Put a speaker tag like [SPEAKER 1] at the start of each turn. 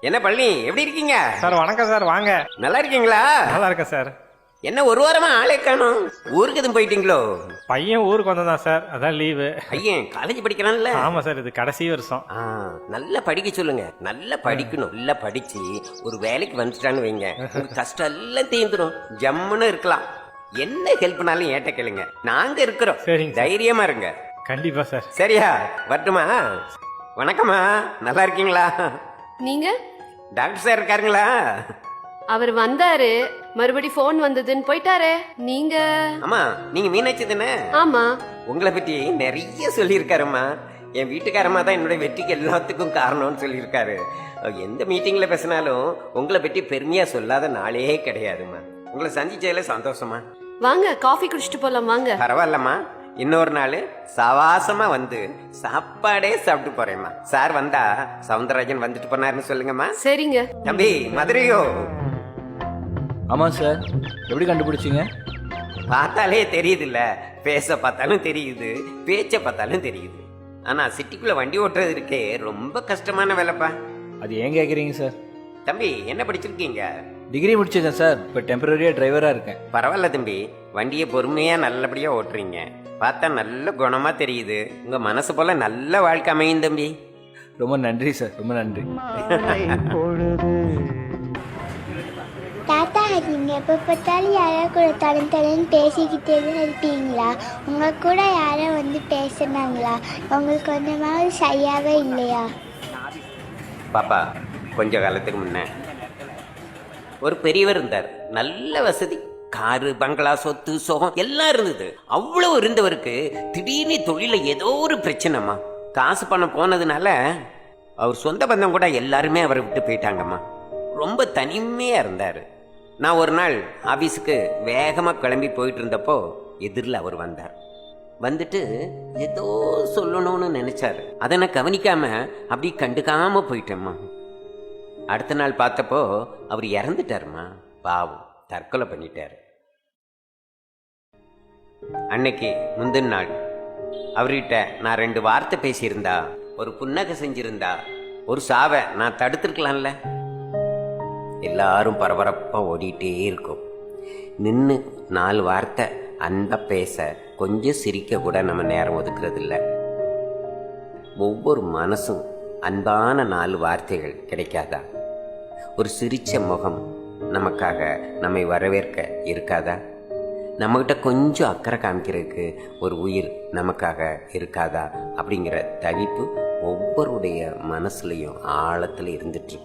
[SPEAKER 1] என்ன பழனி, எப்படி இருக்கீங்க?
[SPEAKER 2] சார் வணக்கம் சார், வாங்க.
[SPEAKER 1] நல்லா இருக்கீங்களா?
[SPEAKER 2] நல்லா இருக்கேன் சார்.
[SPEAKER 1] என்ன ஒரு வாரமா ஆளே காணோம்? ஊருக்கு எதுவும் போயிட்டீங்களோ?
[SPEAKER 2] பையன் ஊருக்கு வந்தான் சார், அதான் லீவு.
[SPEAKER 1] பையன் காலேஜ் படிக்கிறான்ல?
[SPEAKER 2] ஆமா சார், இது கடைசி வருஷம்.
[SPEAKER 1] நல்லா படிக்க சொல்லுங்க. நல்லா படிக்கணும். நல்லா படிச்சு ஒரு வேலைக்கு வந்துட்டான்னு வைங்க, உங்க கஷ்டம் எல்லாம் தீர்ந்துடும். ஜம்முன்னு இருக்கலாம். என்ன ஹெல்ப்னாலும் ஏட்ட கேளுங்க, நாங்க இருக்கிறோம்.
[SPEAKER 2] சரிங்க.
[SPEAKER 1] தைரியமா இருங்க.
[SPEAKER 2] கண்டிப்பா சார்.
[SPEAKER 1] சரியா? வரட்டுமா? வணக்கம்மா, நல்லா இருக்கீங்களா?
[SPEAKER 3] நீங்க?
[SPEAKER 1] Doctor sir இருக்காருங்களா?
[SPEAKER 3] அவர் வந்தாரு, மறுபடி போன் வந்ததுன்னு போயிட்டாரே. நீங்க?
[SPEAKER 1] அம்மா, நீங்க மீனாட்சி தானே?
[SPEAKER 3] ஆமா.
[SPEAKER 1] உங்களை பத்தி நிறைய சொல்லியிருக்காருமா. என் வீட்டுக்காரமா தான் என்னோட வெற்றிக்கு எல்லாத்துக்கும் காரணம்னு சொல்லியிருக்காரு. எந்த மீட்டிங்ல பேசினாலும் உங்களை பற்றி பெருமையா சொல்லாத நாளே கிடையாதுமா. உங்களை சந்திச்சதுல சந்தோஷமா.
[SPEAKER 3] வாங்க, காஃபி குடிச்சிட்டு போலாம் வாங்க.
[SPEAKER 1] பரவாயில்லம்மா, இன்னொரு நாள் சவாசமா வந்து சாப்பாடே சாப்பிட்டு போறேம்மா. சார் வந்தா சவுந்தரராஜன் வந்துட்டு போனாருன்னு சொல்லுங்கம்மா.
[SPEAKER 3] சரிங்க.
[SPEAKER 1] தம்பி மதுரையோ?
[SPEAKER 4] ஆமாம் சார். எப்படி கண்டுபிடிச்சிங்க?
[SPEAKER 1] பார்த்தாலே தெரியுது இல்ல, பேச பார்த்தாலும் தெரியுது, பேச்ச பார்த்தாலும் தெரியுது. ஆனா சிட்டிக்குள்ள வண்டி ஓட்டுறது இருக்கே ரொம்ப கஷ்டமான வேலைப்பா.
[SPEAKER 4] அது ஏன் கேட்குறீங்க சார்?
[SPEAKER 1] தம்பி என்ன படிச்சிருக்கீங்க?
[SPEAKER 4] டிகிரி முடிச்சிருக்கேன் சார். இப்போ டெம்பரரியாக டிரைவராக இருக்கேன்.
[SPEAKER 1] பரவாயில்ல தம்பி, வண்டியை பொறுமையா நல்லபடியா ஓட்டுறீங்க. பார்த்தா நல்ல குணமா தெரியுது. உங்க மனசு போல நல்ல வாழ்க்கை அமையும் தம்பி.
[SPEAKER 4] ரொம்ப நன்றி சார், ரொம்ப நன்றி.
[SPEAKER 5] தாத்தா, நீங்கள் எப்போ பார்த்தாலும் யாரோ கூட தடன்னு பேசிக்கிட்டே தான் இருப்பீங்களா? உங்கள் கூட யாரோ வந்து பேசுனாங்களா? உங்களுக்கு கொஞ்சமாவது சரியாகவே இல்லையா?
[SPEAKER 1] பாப்பா, கொஞ்ச காலத்துக்கு முன்ன ஒரு பெரியவர் இருந்தார். நல்ல வசதி, காரு, பங்களா, சொத்து, சோகம் எல்லாம் இருந்தது. அவ்வளவு இருந்தவருக்கு திடீர்னு தொழில ஏதோ ஒரு பிரச்சனைமா. காசு பணம் போனதுனால அவர் சொந்த பந்தம் கூட எல்லாருமே அவரை விட்டு போயிட்டாங்கம்மா. ரொம்ப தனிமையா இருந்தாரு. நான் ஒரு நாள் ஆபீஸுக்கு வேகமா கிளம்பி போயிட்டு இருந்தப்போ எதிரில் அவர் வந்தார். வந்துட்டு ஏதோ சொல்லணும்னு நினைச்சாரு. அதை நான் கவனிக்காம அப்படி கண்டுக்காம போயிட்டேம்மா. அடுத்த நாள் பார்த்தப்போ அவர் இறந்துட்டாருமா. பாவம், தற்கொலை பண்ணிட்டாரு. அன்னைக்கு முந்தின நாள் அவர்கிட்ட நான் 2 வார்த்தை பேசியிருந்தா, ஒரு புன்னகை செஞ்சிருந்தா, ஒரு சாவை நான் தடுத்திருக்கலாம்ல. எல்லாரும் பரபரப்பா ஓடிட்டே இருக்கும். நின்று 4 வார்த்தை அன்பா பேச, கொஞ்சம் சிரிக்க கூட நம்ம நேரம் ஒதுக்குறது இல்லை. ஒவ்வொரு மனசும் அன்பான 4 வார்த்தைகள் கிடைக்காதா? ஒரு சிரிச்ச முகம் நமக்காக நம்மை வரவேற்க இருக்காதா? நம்மகிட்ட கொஞ்சம் அக்கறை காமிக்கிறதுக்கு ஒரு உயிர் நமக்காக இருக்காதா? அப்படிங்கிற தவிப்பு ஒவ்வொருடைய மனசுலையும் ஆழத்துல இருந்துட்டு